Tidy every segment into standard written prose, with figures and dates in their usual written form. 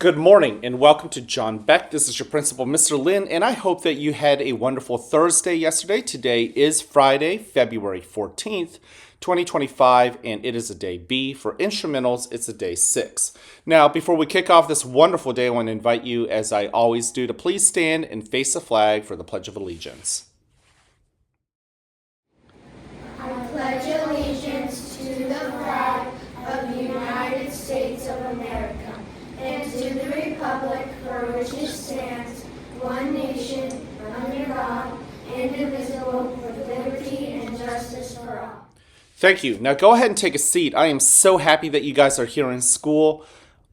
Good morning and welcome to John Beck. This is your principal, Mr. Lin, and I hope that you had a wonderful Thursday yesterday. Today is Friday, February 14th, 2025, and it is a day B. For instrumentals, it's a day 6. Now, before we kick off this wonderful day, I want to invite you, as I always do, to please stand and face the flag for the Pledge of Allegiance. I pledge allegiance to the flag of the United States of America and to the republic for which it stands, one nation, under God, indivisible, with liberty and justice for all. Thank you. Now go ahead and take a seat. I am so happy that you guys are here in school.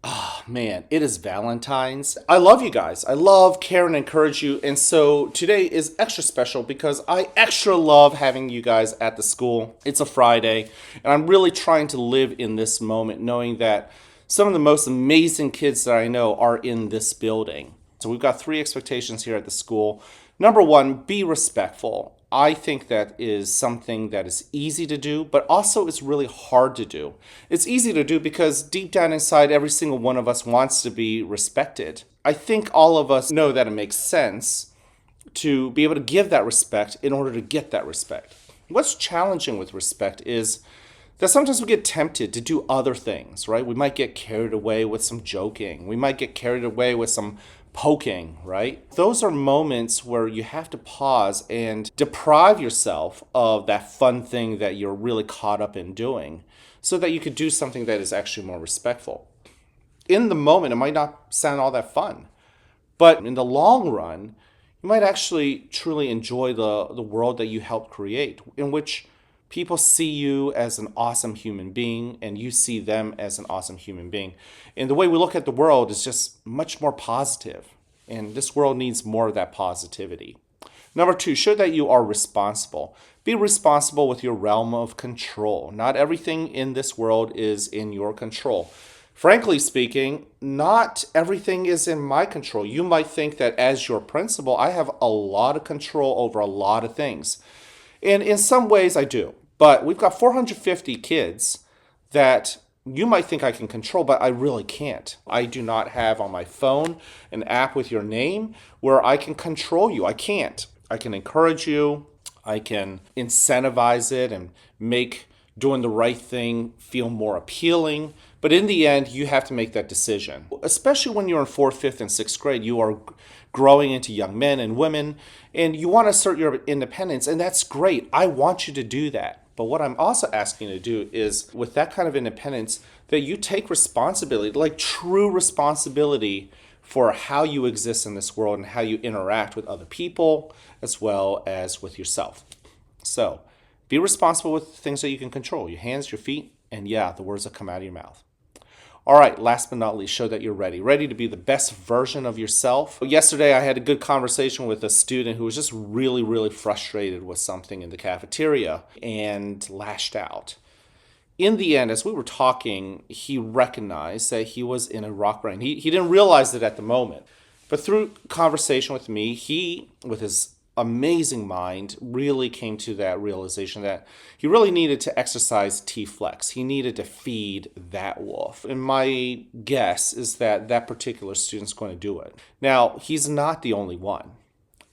Oh man, it is Valentine's. I love you guys. I love, care, and encourage you. And so today is extra special because I extra love having you guys at the school. It's a Friday, and I'm really trying to live in this moment knowing that some of the most amazing kids that I know are in this building. So we've got 3 expectations here at the school. Number 1, be respectful. I think that is something that is easy to do, but also it's really hard to do. It's easy to do because deep down inside, every single one of us wants to be respected. I think all of us know that it makes sense to be able to give that respect in order to get that respect. What's challenging with respect is that sometimes we get tempted to do other things, right? We might get carried away with some joking. We might get carried away with some poking, right? Those are moments where you have to pause and deprive yourself of that fun thing that you're really caught up in doing so that you could do something that is actually more respectful. In the moment, it might not sound all that fun, but in the long run, you might actually truly enjoy the world that you helped create, in which people see you as an awesome human being and you see them as an awesome human being. And the way we look at the world is just much more positive. And this world needs more of that positivity. Number 2, show that you are responsible. Be responsible with your realm of control. Not everything in this world is in your control. Frankly speaking, not everything is in my control. You might think that as your principal, I have a lot of control over a lot of things. And in some ways I do. But we've got 450 kids that you might think I can control, but I really can't. I do not have on my phone an app with your name where I can control you. I can't. I can encourage you. I can incentivize it and make doing the right thing feel more appealing. But in the end, you have to make that decision. Especially when you're in 4th, 5th, and 6th grade, you are growing into young men and women, and you want to assert your independence, and that's great. I want you to do that. But what I'm also asking you to do is, with that kind of independence, that you take responsibility, like true responsibility for how you exist in this world and how you interact with other people as well as with yourself. So be responsible with things that you can control, your hands, your feet, and yeah, the words that come out of your mouth. All right, last but not least, show that you're ready to be the best version of yourself. Yesterday, I had a good conversation with a student who was just really, really frustrated with something in the cafeteria and lashed out. In the end, as we were talking, he recognized that he was in a rock brain. He didn't realize it at the moment. But through conversation with me, he, with his amazing mind, really came to that realization that he really needed to exercise T-flex. He needed to feed that wolf. And my guess is that that particular student's going to do it. Now, he's not the only one.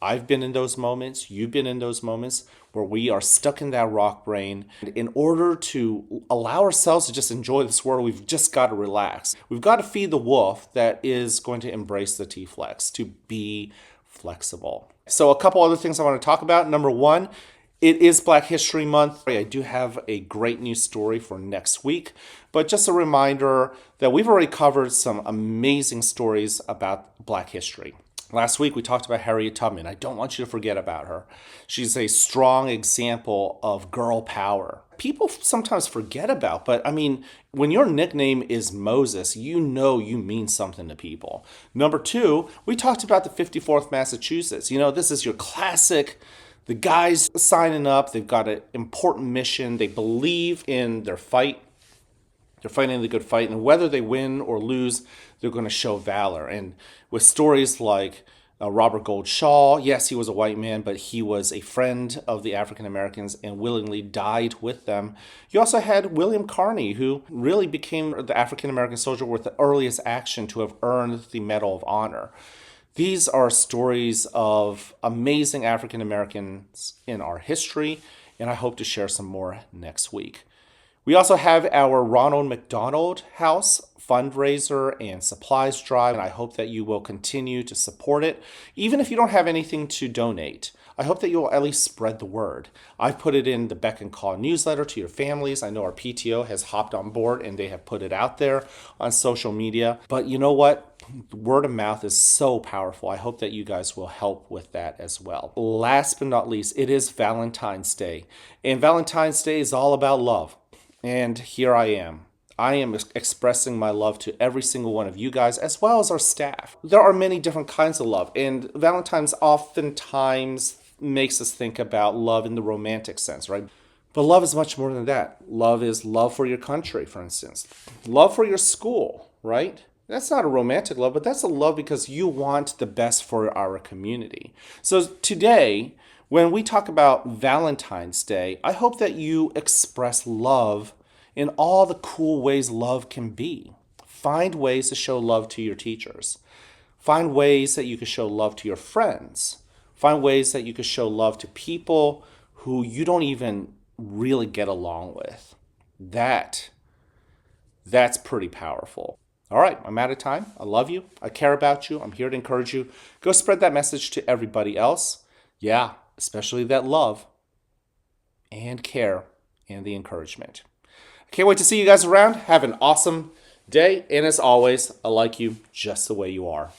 I've been in those moments. You've been in those moments where we are stuck in that rock brain. In order to allow ourselves to just enjoy this world, we've just got to relax. We've got to feed the wolf that is going to embrace the T-flex, to be flexible. So a couple other things I want to talk about. Number 1, it is Black History Month. I do have a great news story for next week, but just a reminder that we've already covered some amazing stories about Black history. Last week, we talked about Harriet Tubman. I don't want you to forget about her. She's a strong example of girl power. People sometimes forget about, but I mean, when your nickname is Moses, you know you mean something to people. Number 2, we talked about the 54th Massachusetts. You know, this is your classic. The guys signing up, they've got an important mission. They believe in their fight. They're fighting the good fight, and whether they win or lose, they're going to show valor. And with stories like Robert Gould Shaw, yes, he was a white man, but he was a friend of the African Americans and willingly died with them. You also had William Carney, who really became the African American soldier with the earliest action to have earned the Medal of Honor. These are stories of amazing African Americans in our history, and I hope to share some more next week. We also have our Ronald McDonald House fundraiser and supplies drive, and I hope that you will continue to support it, even if you don't have anything to donate. I hope that you will at least spread the word. I've put it in the Beck and Call newsletter to your families. I know our PTO has hopped on board and they have put it out there on social media. But you know what? Word of mouth is so powerful. I hope that you guys will help with that as well. Last but not least, it is Valentine's Day. And Valentine's Day is all about love. And here I am. I am expressing my love to every single one of you guys, as well as our staff. There are many different kinds of love, and Valentine's oftentimes makes us think about love in the romantic sense, right? But love is much more than that. Love is love for your country, for instance. Love for your school, right? That's not a romantic love, but that's a love because you want the best for our community. So today, when we talk about Valentine's Day, I hope that you express love in all the cool ways love can be. Find ways to show love to your teachers. Find ways that you can show love to your friends. Find ways that you can show love to people who you don't even really get along with. That's pretty powerful. All right, I'm out of time. I love you. I care about you. I'm here to encourage you. Go spread that message to everybody else. Yeah, especially that love and care and the encouragement. I can't wait to see you guys around. Have an awesome day. And as always, I like you just the way you are.